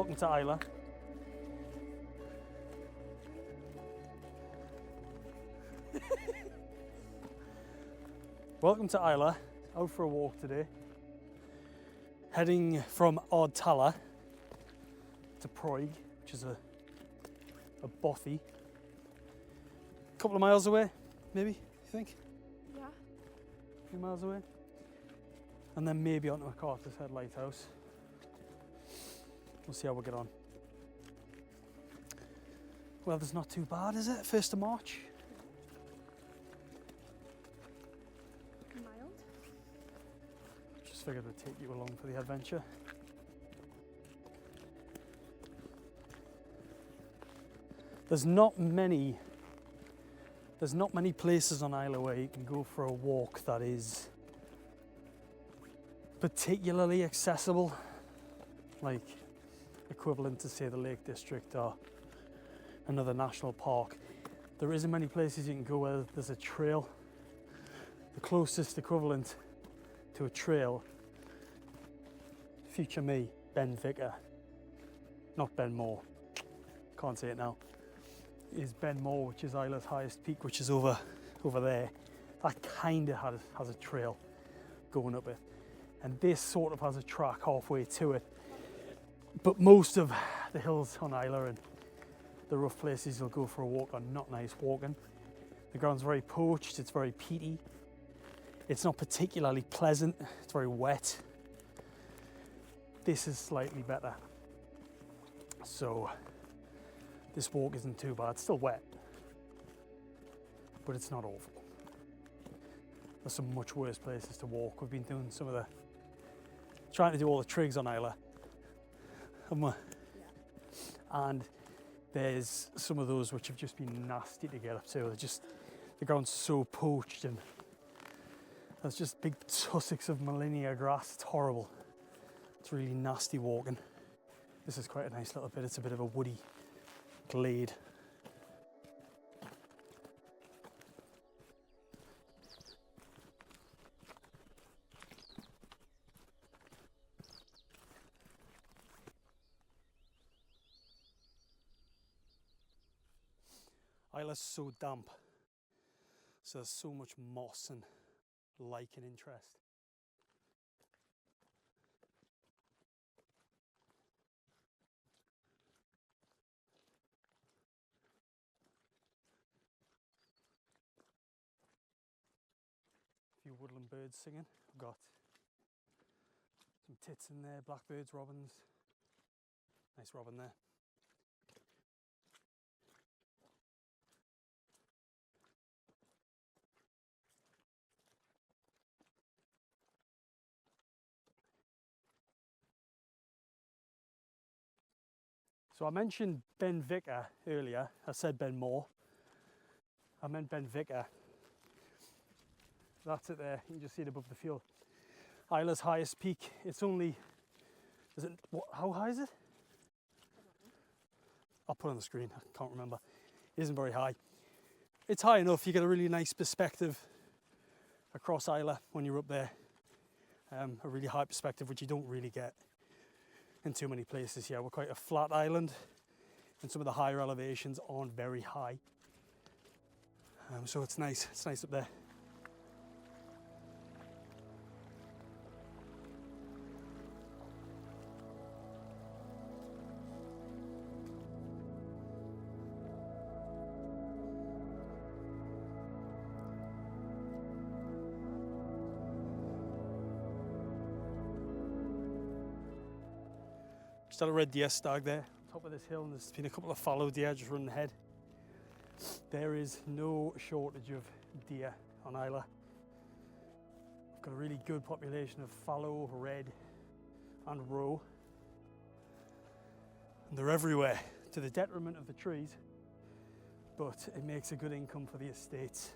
Welcome to Islay. Welcome to Islay. Out for a walk today. Heading from Otter to Proaig, which is a bothy. A couple of miles away, maybe, you think? Yeah. A few miles away. And then maybe onto a Carter's Head lighthouse. We'll see how we get on. Weather's not too bad, is it? 1st of March. Mild. Just figured I'd take you along for the adventure. There's not many places on Islay where you can go for a walk that is particularly accessible, like equivalent to say the Lake District or another national park. There isn't many places you can go where there's a trail. The closest equivalent to a trail, future me, Ben Vicar, not Ben Moore, can't say it now, is Ben Moore, which is Islay's highest peak, which is over there. That kind of has a trail going up it, and this sort of has a track halfway to it. But most of the hills on Islay and the rough places you'll go for a walk are not nice walking. The ground's very poached, it's very peaty. It's not particularly pleasant, it's very wet. This is slightly better. So this walk isn't too bad. It's still wet, but it's not awful. There's some much worse places to walk. We've been doing trying to do all the trigs on Islay, haven't we? Yeah. And there's some of those which have just been nasty to get up to. The ground's so poached, and there's just big tussocks of Millennia grass. It's horrible. It's really nasty walking. This is quite a nice little bit. It's a bit of a woody glade. Islay's so damp, so there's so much moss and lichen interest. A few woodland birds singing. I've got some tits in there, blackbirds, robins. Nice robin there. So I mentioned Ben Vicar earlier. I said Ben Moore. I meant Ben Vicar. That's it there. You can just see it above the field. Islay's highest peak. It's only, how high is it? I'll put it on the screen. I can't remember. It isn't very high. It's high enough. You get a really nice perspective across Islay when you're up there. A really high perspective, which you don't really get in too many places here. We're quite a flat island, and some of the higher elevations aren't very high. So it's nice. It's nice up there. Just had a red deer stag there, top of this hill, and there's been a couple of fallow deer just running ahead. There is no shortage of deer on Islay. We've got a really good population of fallow, red and roe. And they're everywhere, to the detriment of the trees, but it makes a good income for the estates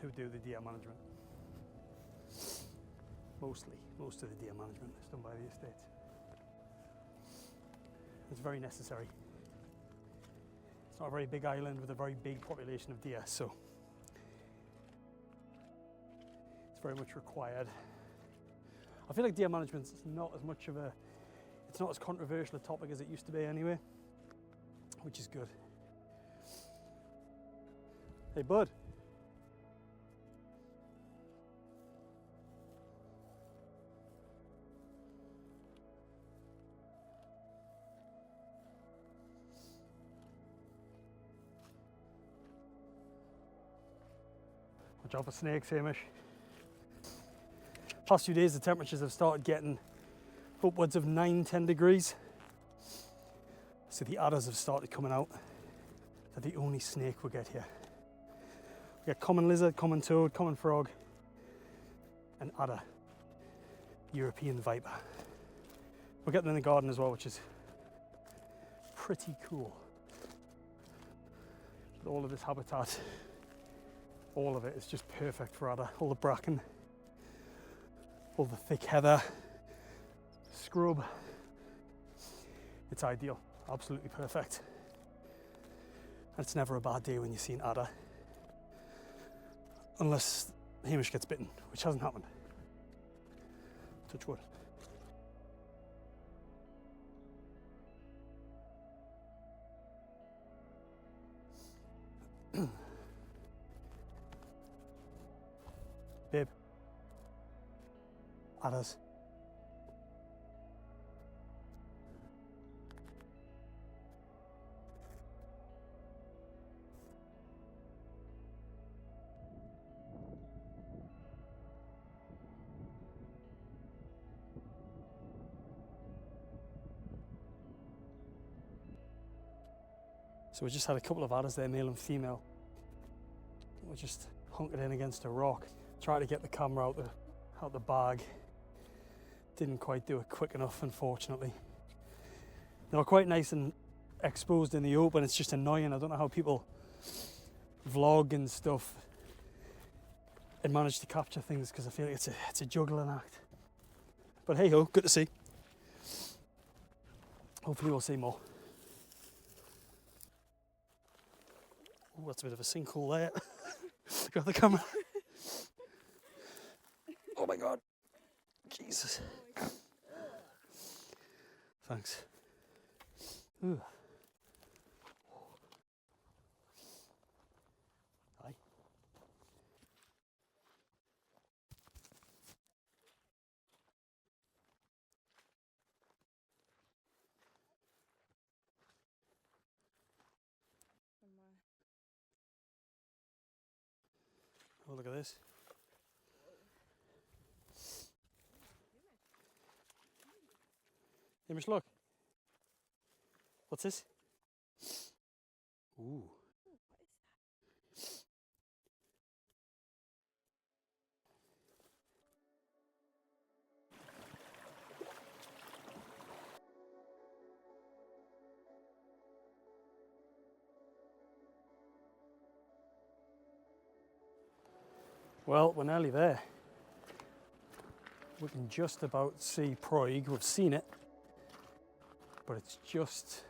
who do the deer management. Most of the deer management is done by the estates. It's very necessary. It's not a very big island with a very big population of deer, so it's very much required. I feel like deer management is not as much of a It's not as controversial a topic as it used to be anyway, which is good. Hey, bud. Watch out for snakes, Hamish. Past few days the temperatures have started getting upwards of 9-10 degrees. So the adders have started coming out. They're the only snake we get here. We get common lizard, common toad, common frog, and adder, European viper. We're getting them in the garden as well, which is pretty cool. But all of this habitat, all of it is just perfect for adder. All the bracken, all the thick heather, scrub. It's ideal, absolutely perfect. And it's never a bad day when you see an adder. Unless Hamish gets bitten, which hasn't happened. Touch wood. Babe. Adders. So we just had a couple of adders there, male and female. We just hunkered in against a rock, tried to get the camera out the bag. Didn't quite do it quick enough, unfortunately. They were quite nice and exposed in the open. It's just annoying. I don't know how people vlog and stuff and manage to capture things, because I feel like it's a juggling act. But hey ho, good to see. Hopefully we'll see more. Oh, that's a bit of a sinkhole there. Got the camera. Oh my god. Jesus. Thanks. Ooh. Hi. Oh, look at this. Hamish, look. What's this? Ooh. Well, we're nearly there. We can just about see Proaig. We've seen it, but it's just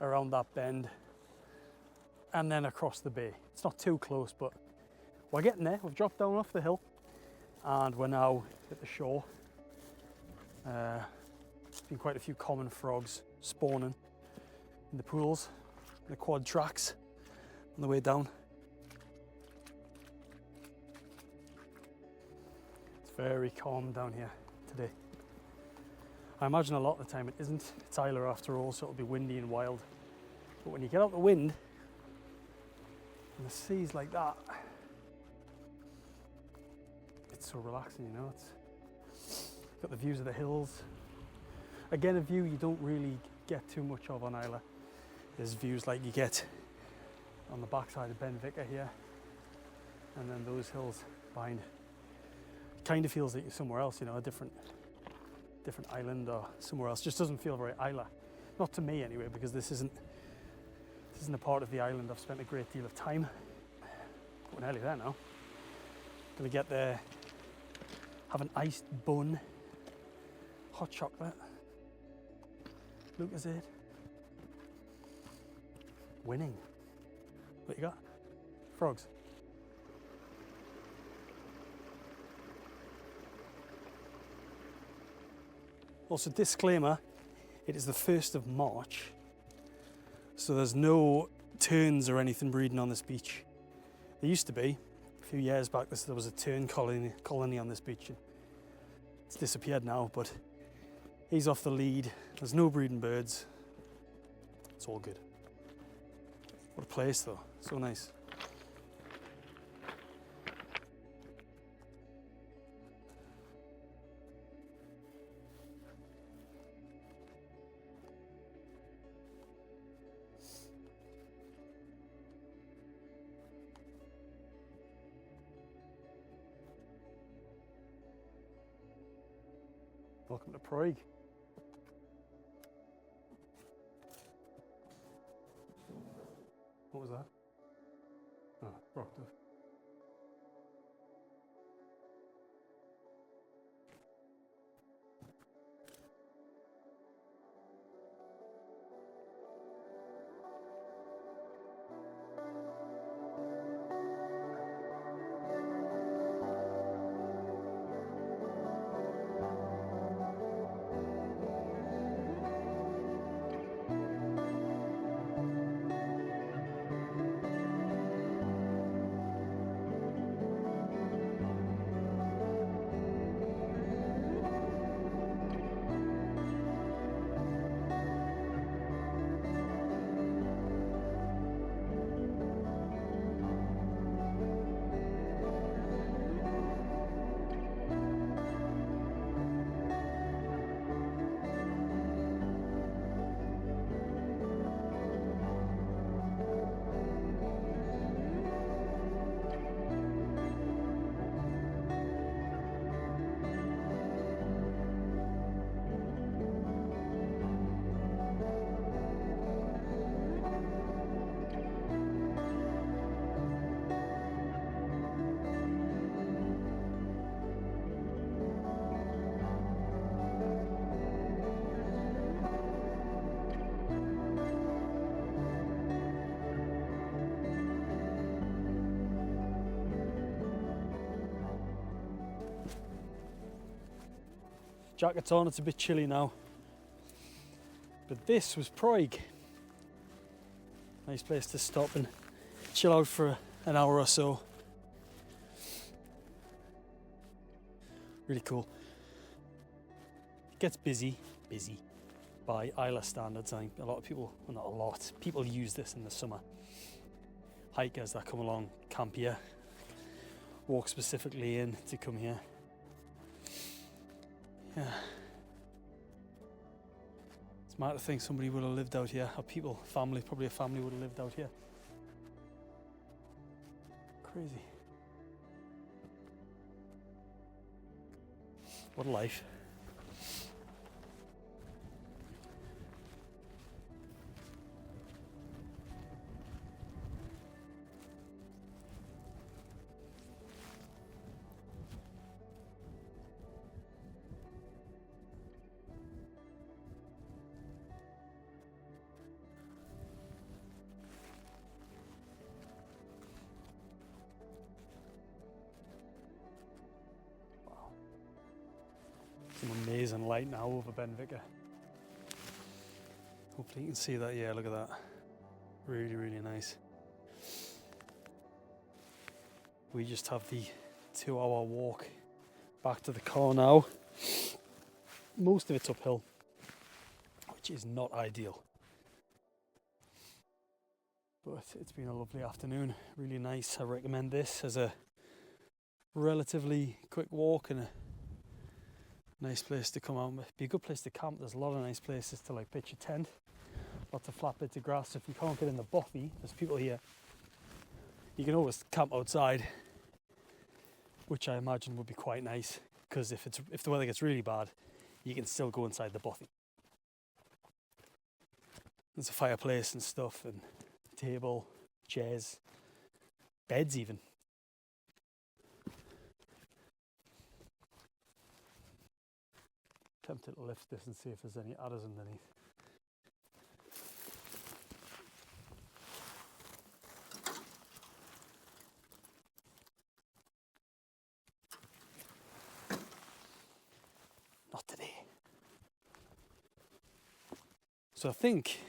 around that bend and then across the bay. It's not too close, but we're getting there. We've dropped down off the hill and we're now at the shore. There's been quite a few common frogs spawning in the pools, in the quad tracks on the way down. It's very calm down here today. I imagine a lot of the time it isn't. It's Islay after all, so it'll be windy and wild. But when you get out the wind and the sea's like that, it's so relaxing, you know. It's got the views of the hills. Again, a view you don't really get too much of on Islay. There's views like you get on the backside of Ben Vicar here, and then those hills behind. It kind of feels like you're somewhere else, you know, a different island or somewhere else. Just doesn't feel very Islay. Not to me anyway, because this isn't a part of the island I've spent a great deal of time. We're nearly there now. Gonna get there, have an iced bun, hot chocolate, Lucozade. Winning. What you got? Frogs. Also, disclaimer, it is the 1st of March, so there's no terns or anything breeding on this beach. There used to be. A few years back there was a tern colony on this beach. It's disappeared now, but he's off the lead. There's no breeding birds. It's all good. What a place though, so nice. Welcome to Proaig. What was that? Oh, rock dove. Jacket's on, it's a bit chilly now. But this was Proaig. Nice place to stop and chill out for an hour or so. Really cool. It gets busy by Islay standards. I think a lot of people, well not a lot, people use this in the summer. Hikers that come along, camp here, walk specifically in to come here. Yeah. It's mad to think somebody would have lived out here, or people, family, probably a family would have lived out here. Crazy. What a life. Some amazing light now over Ben Vicar. Hopefully you can see that. Yeah, look at that. Really, really nice. We just have the 2-hour walk back to the car now. Most of it's uphill, which is not ideal. But it's been a lovely afternoon, really nice. I recommend this as a relatively quick walk and a nice place to come out. It'd be a good place to camp. There's a lot of nice places to like pitch a tent. Lots of flat bits of grass. If you can't get in the bothy, there's people here. You can always camp outside, which I imagine would be quite nice, because if the weather gets really bad, you can still go inside the bothy. There's a fireplace and stuff, and table, chairs, beds even. Tempted to lift this and see if there's any adders underneath. Not today. So I think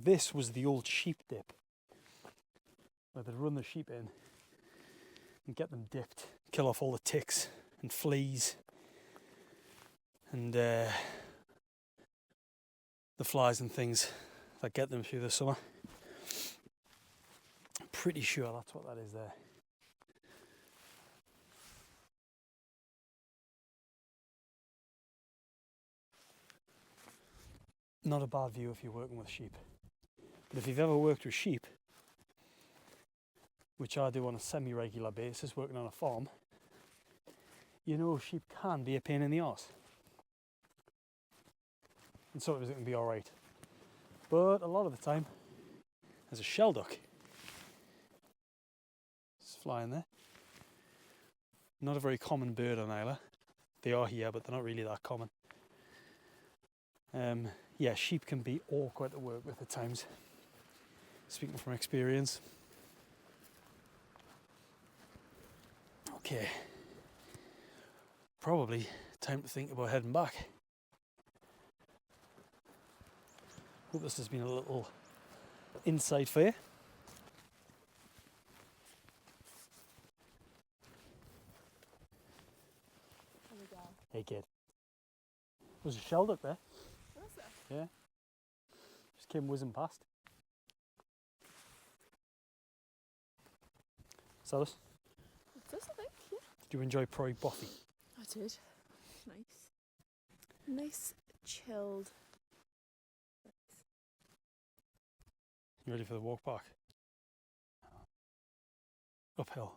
this was the old sheep dip, where they'd run the sheep in and get them dipped, kill off all the ticks and fleas and the flies and things that get them through the summer. I'm pretty sure that's what that is there. Not a bad view if you're working with sheep. But if you've ever worked with sheep, which I do on a semi-regular basis, working on a farm, you know sheep can be a pain in the arse. And sometimes it can be alright. But a lot of the time, there's a shelduck. It's flying there. Not a very common bird on Islay. They are here, but they're not really that common. Yeah, sheep can be awkward to work with at times. Speaking from experience. Okay. Probably time to think about heading back. Hope this has been a little insight for you. There we go. Hey kid. There's a shelduck there. Was there? Yeah. Just came whizzing past. So this? It does, I think, yeah. Did you enjoy Proaig Bothy? I did. Nice. Nice, chilled. You ready for the walk back? Uphill.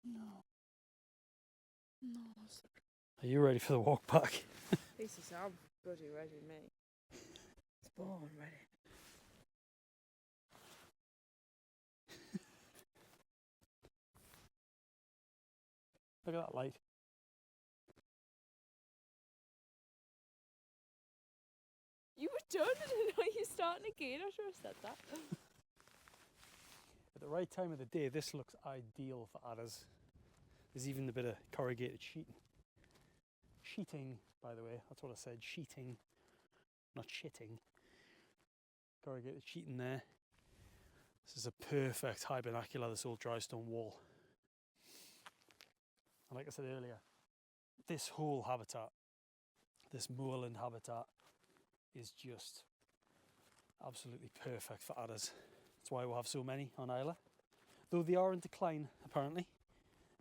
No. No, sir. Are you ready for the walk back? This is I'm bloody ready, mate. It's born ready. Look at that light. You were done, I didn't know you were starting again. I should have said that. At the right time of the day, this looks ideal for adders. There's even a bit of corrugated sheeting. Sheeting, by the way, that's what I said, sheeting, not shitting. Corrugated sheeting there. This is a perfect high binocular, this old dry stone wall. And like I said earlier, this whole habitat, this moorland habitat, is just absolutely perfect for adders. That's why we'll have so many on Islay. Though they are in decline, apparently.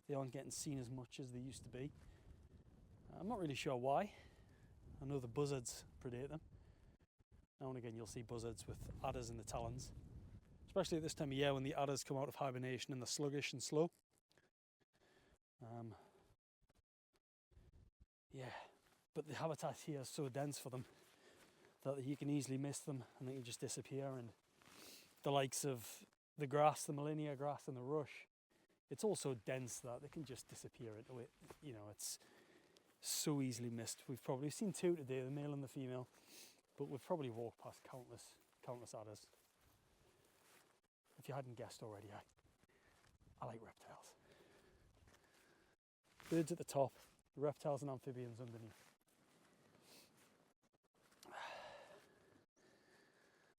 They aren't getting seen as much as they used to be. I'm not really sure why. I know the buzzards predate them. Now and again you'll see buzzards with adders in the talons. Especially at this time of year when the adders come out of hibernation and they're sluggish and slow. Yeah, but the habitat here is so dense for them that you can easily miss them and they can just disappear. And the likes of the grass, the Millennia grass and the rush, it's all so dense that they can just disappear into it. You know, it's so easily missed. We've probably seen two today, the male and the female, but we've probably walked past countless adders. If you hadn't guessed already, I like reptiles. Birds at the top, the reptiles and amphibians underneath.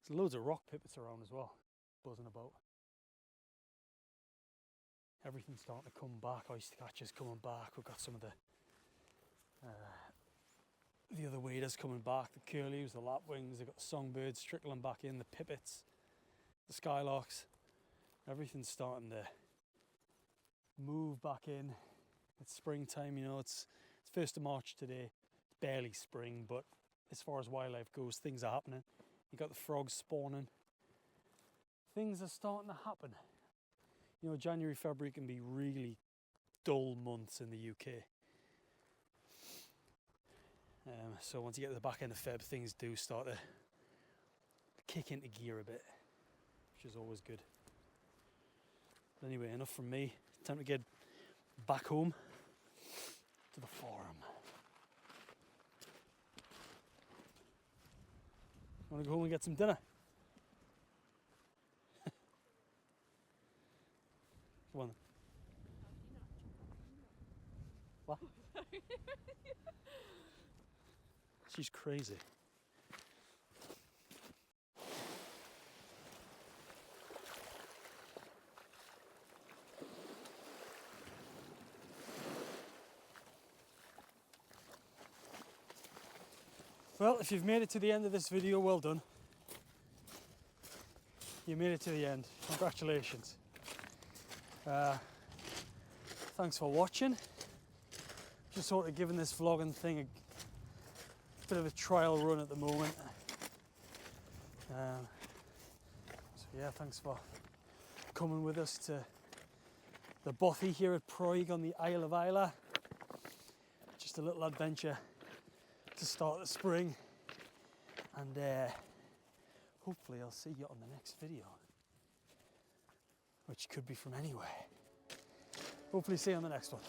There's loads of rock pipits around as well, buzzing about. Everything's starting to come back. Oyster catchers coming back. We've got some of the other waders coming back. The curlews, the lapwings. They've got the songbirds trickling back in. The pipits, the skylarks. Everything's starting to move back in. It's springtime, you know. It's 1st of March today. It's barely spring, but as far as wildlife goes, things are happening. You got the frogs spawning. Things are starting to happen. You know, January, February can be really dull months in the UK. So once you get to the back end of Feb, things do start to kick into gear a bit, which is always good. But anyway, enough from me. Time to get back home to the farm. Want to go home and get some dinner? Come on. What? She's crazy. Well, if you've made it to the end of this video, well done. You made it to the end. Congratulations. Thanks for watching. Just sort of giving this vlogging thing a bit of a trial run at the moment. So yeah, thanks for coming with us to the Bothy here at Proaig on the Isle of Islay. Just a little adventure to start the spring, and hopefully I'll see you on the next video, which could be from anywhere. Hopefully see you on the next one.